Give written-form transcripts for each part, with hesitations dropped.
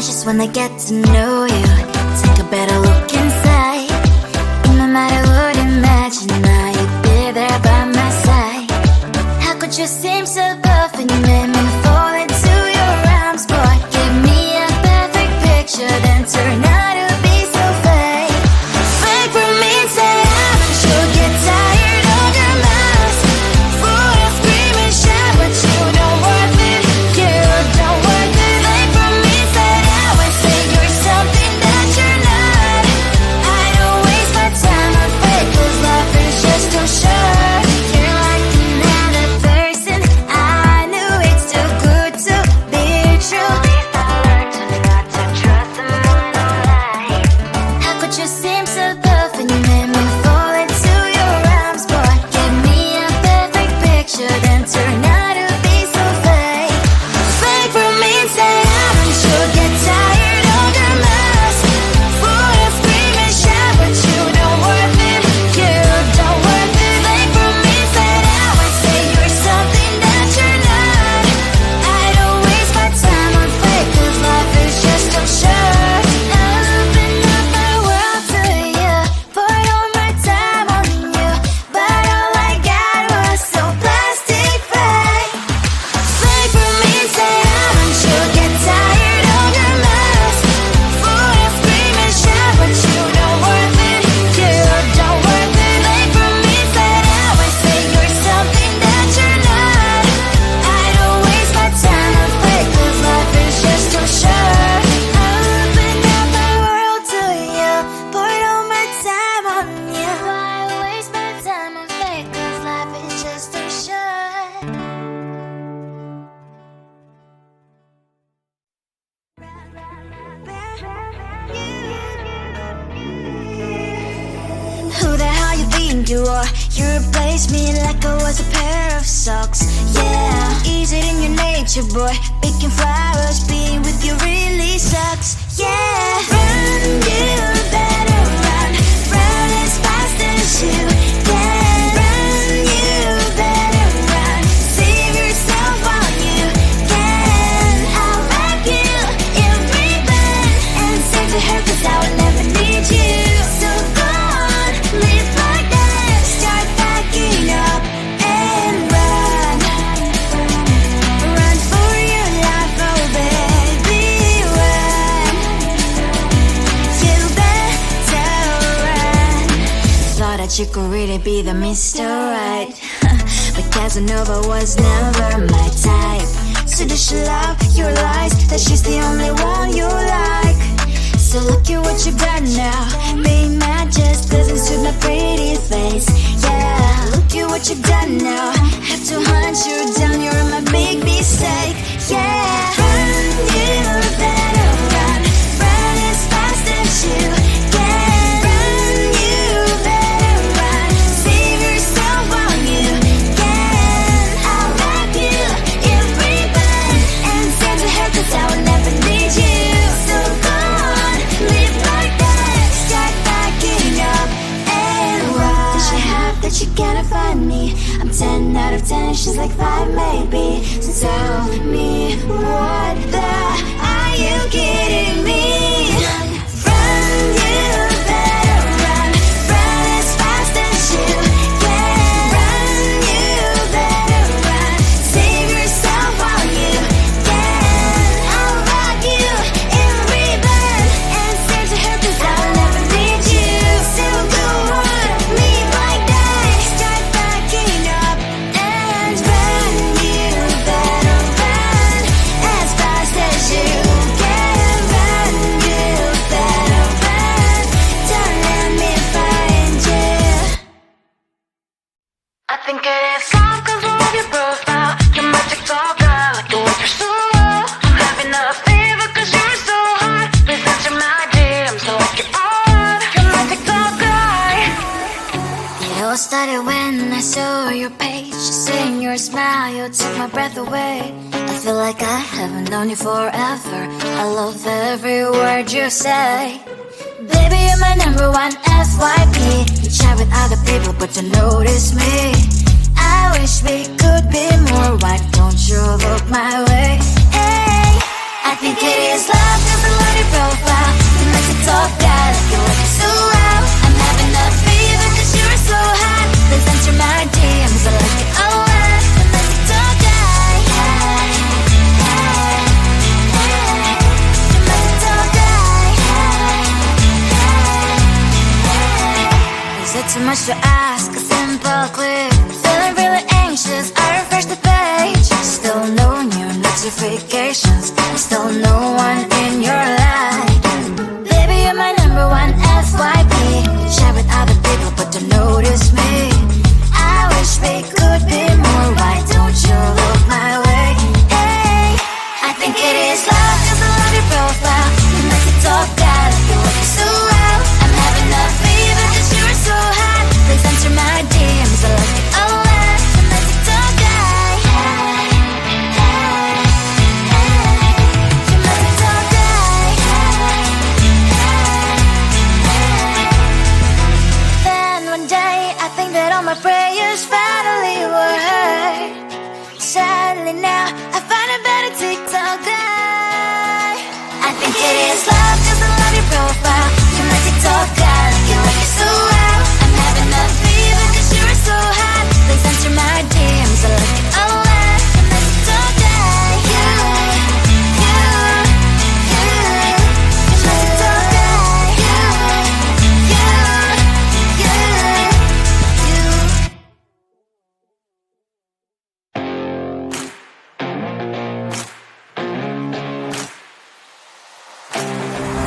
I just wanna get to know you. Take a better look inside. In my mind I would imagine that you'd be there by my side. How could you seem so good when you made me fall into your arms, boy? Give me a perfect picture, then turn out to be so fake. Fake for me, say I'm sure get tired of your mask. Full of scream and shout, but you don't worth it. You don't worth it. Fake for me, say I would say you're something that you're not. I don't waste my time on fake, 'cause life is just too short. You're like another person. I knew it's too good to be true. I learned to not to trust someone online. How could you seem so good when you made me fall into your arms, boy? Give me a perfect picture, then turn out to be so fake. Fake for me, say I'm sure get tired of your mask. Full of scream and shout, but you don't worth it. You don't worth it. Fake for me, say I would say you're something that you're not. I don't waste my time on fake, 'cause life is just too short. I open up my world to you, poured all my time on you, but all I got was so plastic fake. Fake for me, say I'm sure get tired of your mask. Full of scream and shout, but you don't worth it. You don't worth it. Fake for me, say I would say you're something that you're not. I don't waste my time on fake, 'cause life is just too short. I opened up my world to you, poured all my time on you. Why waste my time on fake, 'cause life is just too short. Who the hell you think you are? You replaced me like I was a pair of socks. Yeah, is it in your nature, boy? Picking flowers, being with you really sucks. Yeah, run, you better run. Run as fast as you can. Run, you better run. Save yourself while you can. I'll wrap you in ribbon and send to her, 'cause I will never need you. So go on, live like that. Start packing up and run. Run for your life, oh baby, run. You better run. Thought that you could really be the Mr. Right. But Casanova was never my type. So does she love your lies, that she's the only one you like? So look at what you've done now. Being mad just doesn't suit my pretty face. Yeah, look at what you've done now. Have to hunt you down, you're my big mistake. Yeah, run, you better run. Run as fast as you can. Run, you better run. Save yourself while you can. I'll wrap you in ribbon and send to her, 'cause I will never need you. So go on, live like that. Start packing up and run. Does she have that you cannot find me? I'm 10 out of 10, she's like 5 maybe. So tell me, what the are you kidding me? Run, you better run. Run as fast as you can. Run, you better run. Save yourself while you can. I'll wrap you in ribbon and send to her, 'cause I'll never need you. So go on, live like that. Start packing up and run. You better run as fast as you can. Run, you better run. Don't let me find you. I think it is all 'cause I love your profile. Your magic's all gone, like the way you're so low. I'm having a fever 'cause you're so hot. Please answer my DMs, so like you're on. Your magic's all gone. It all started when I saw your page. Seeing your smile, you took my breath away. I feel like I haven't known you forever. I love every word you say. Baby, you're my number one FYP. You chat with other people, but you notice me. I wish we could be more. Why don't you look my way? Hey, I think it is love, 'cause I it too much to ask? A simple click. Feeling really anxious, I refresh the page. Still no new notifications, still no one in your life. Baby, you're my number one FYP. Share with other people but don't notice me. I wish we could be more. Why don't you look my way? Hey, I think it is love, cause I love your profile. You make it talk bad, like you're working so well. I'm having a fever cause you're so hot. Please answer my DMs, I like it a lot. You make it talk guy. Hey, hey, hey. You make it talk guy. Hey, hey, hey. Then one day I think that all my prayers finally were heard. Sadly now I find a better TikTok guy. I think it is love cause I love your profile. You my TikTok guy, like you work it so well. I'm having a fever cause you're so hot. Please answer my DMs, I like it a lot. You my TikTok guy. You my TikTok guy.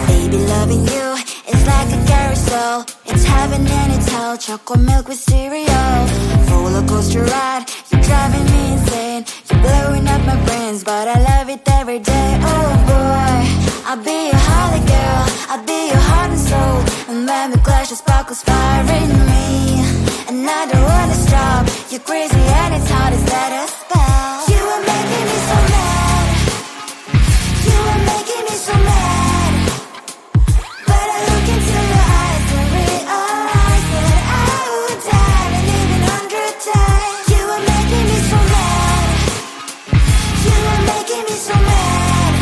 Baby, loving you is like a carousel. It's heaven and it's hell. Chocolate milk with cereal. Roller coaster ride, you're driving me insane. You're blowing up my brains, but I love it every day. Oh boy, I'll be your holly girl, I'll be your heart and soul. And when we clash, the sparkles fire in me. And I don't wanna stop. You're crazy and it's hard as that a spell. You are making me so mad. You are making me so mad. But I look into your eyes and realize that I would die and even 100 times. You are making me so mad. You are making me so mad.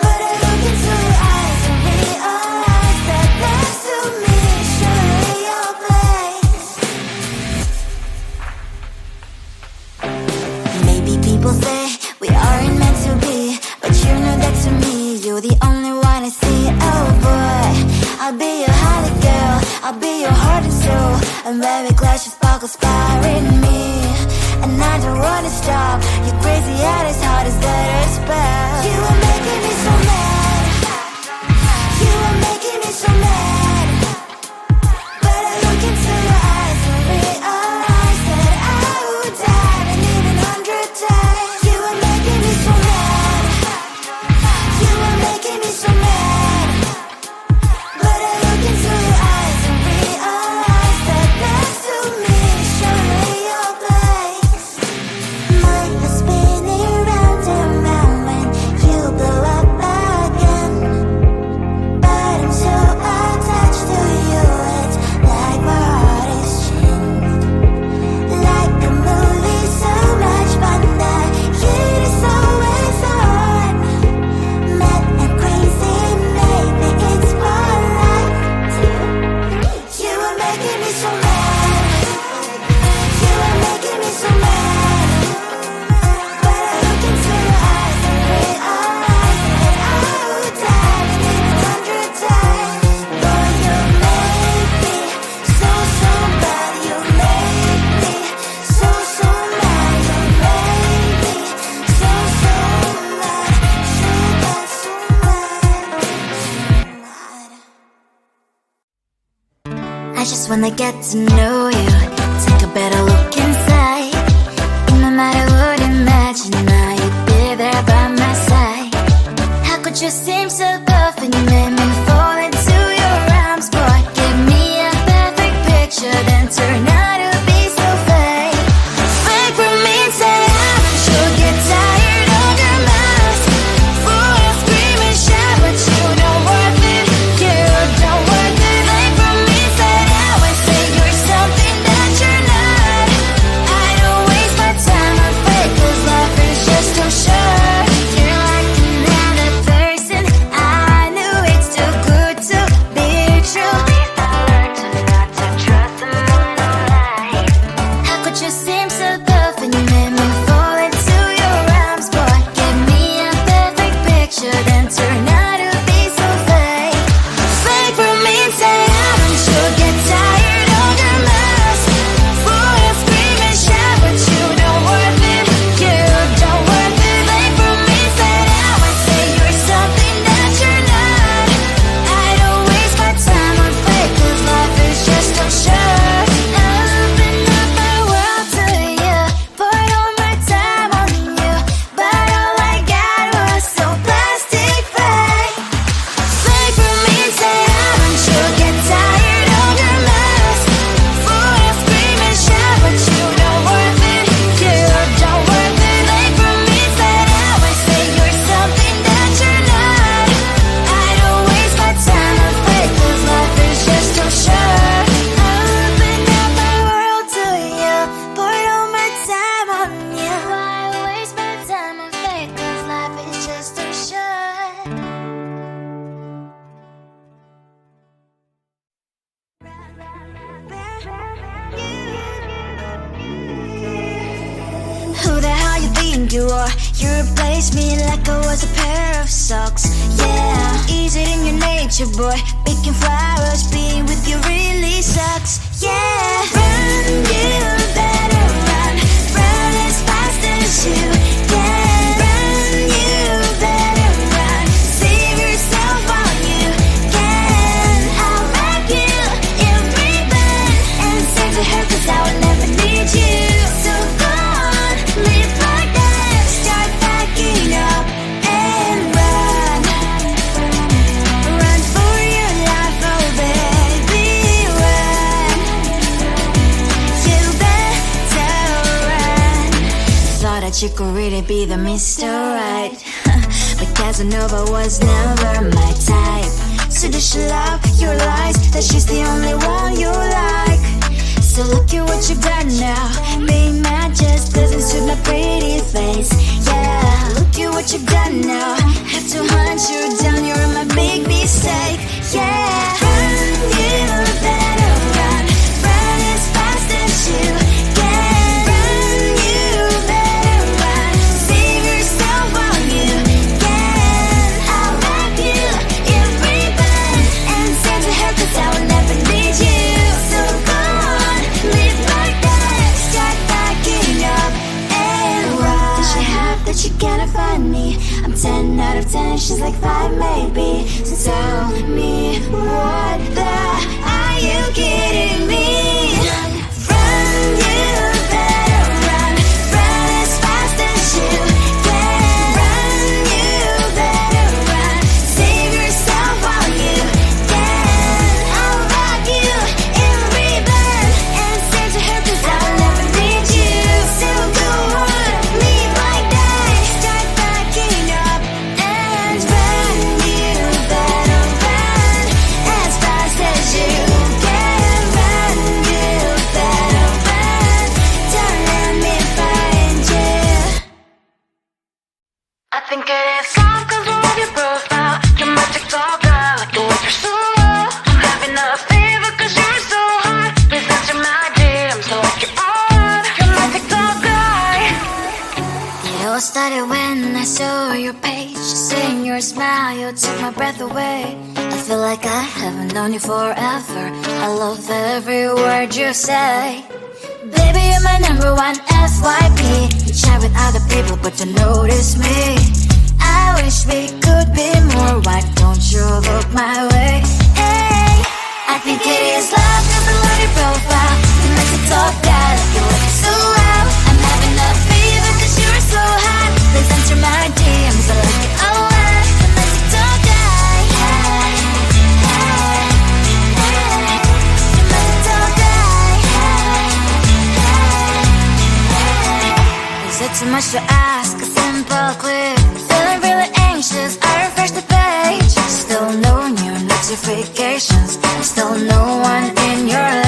But I look into your eyes and realize that next to me is surely your place. Maybe people say we aren't meant to be, but you know that to me you're the only one I see. Oh boy, I'll be your holly girl, I'll be your heart and soul. And when we clash, the sparkles fire in me. And I don't wanna stop. You're crazy and as hard as that a spell. You are making me so mad. You are making me so mad. But I look into your eyes and realize that I would die and even 100 times. You are making me so mad. You are making me so mad. But I look into your eyes and realize that next to me is surely your place. Mind was spinning round and round when you blow up again. But I'm so attached to you, it's like my heart is chained. Like a movie, so much fun that it is always on. Mad and crazy, maybe it's more like 2, 3. You are making me so mad. You are making me so mad. But I look into your eyes and realize that I would die and even 100 times. Boy, you make me so, so bad. You make me so, so mad. You make me so, so mad. So bad, so mad. I just wanna get to know you. Take a better look inside. No matter what, imagine now you'd be there by my side. How could you seem so perfect? You made me fall into your arms, boy. Give me a perfect picture, then turn out to be so fake. Wait for me and say haven't you get tired of your mouth? Fool, scream and shout, but you don't worth it. You don't worth it. Wait for me and say now and say you're something that you're not. I don't waste my time on fake, 'cause life is just too short. You're like another person. I knew it's too good to be true. I learned to not to trust someone think you are. You replaced me like I was a pair of socks. Yeah, is it in your nature, boy? Picking flowers, being with you really sucks. Yeah, run, you better run. Run as fast as you can. Run, you better run. Save yourself while you can. I'll wrap you in ribbon and send to her, 'cause I will never need you. So go on, live like that. Start packing up and run. Run for your life, oh baby, run. You better run. Thought that you could really be the Mr. Right, but Casanova was never my type. So does she love your lies, that she's the only one you like? So look at what you've done now. Being mad just doesn't suit my pretty face. Yeah, look at what you've done now. Have to hunt you down, you're my big mistake. Yeah, run, you better run. Run as fast as you can. Run, you better run. Save yourself while you can. I'll wrap you in ribbon and send to her, 'cause I will never need you. So go on, live like that. Start packing up and run. Does she have that you cannot find me? I'm 10 out of 10, she's like 5 maybe. So tell me, what the, are you kidding me? Run, you better run. Run as fast as you can. Run, you better run. Save yourself while you can. I'll wrap you in ribbon and send to her, 'cause I will never need you. So go on, live like that. Start packing up and run. You better run as fast as you can. Run, you better run. Don't let me find you. I think it is all 'cause I love your profile. You're my TikTok guy, like the way you're so low. I'm having a fever 'cause you're so hot. Please answer my DMs, so like you're on. You're my TikTok guy. It all started when I saw your page. Seeing your smile, you took my breath away. I feel like I haven't known you forever. I love every word you say. Baby, you're my number one FYP. You chat with other people, but you notice me. I wish we could be more. Why don't you look my way? Hey, I think it is love 'cause I love your profile. You like to talk that, you look so loud. I'm having a fever 'cause you're so hot. Please answer my DMs, I like it a lot. I'm like to talk guy. Hey, hey, hey. You're my TikTok guy. Hey, hey, hey. Is it too much to ask? A simple clip. Feeling really anxious, I refresh the page. Still no new notifications. Still no one in your life.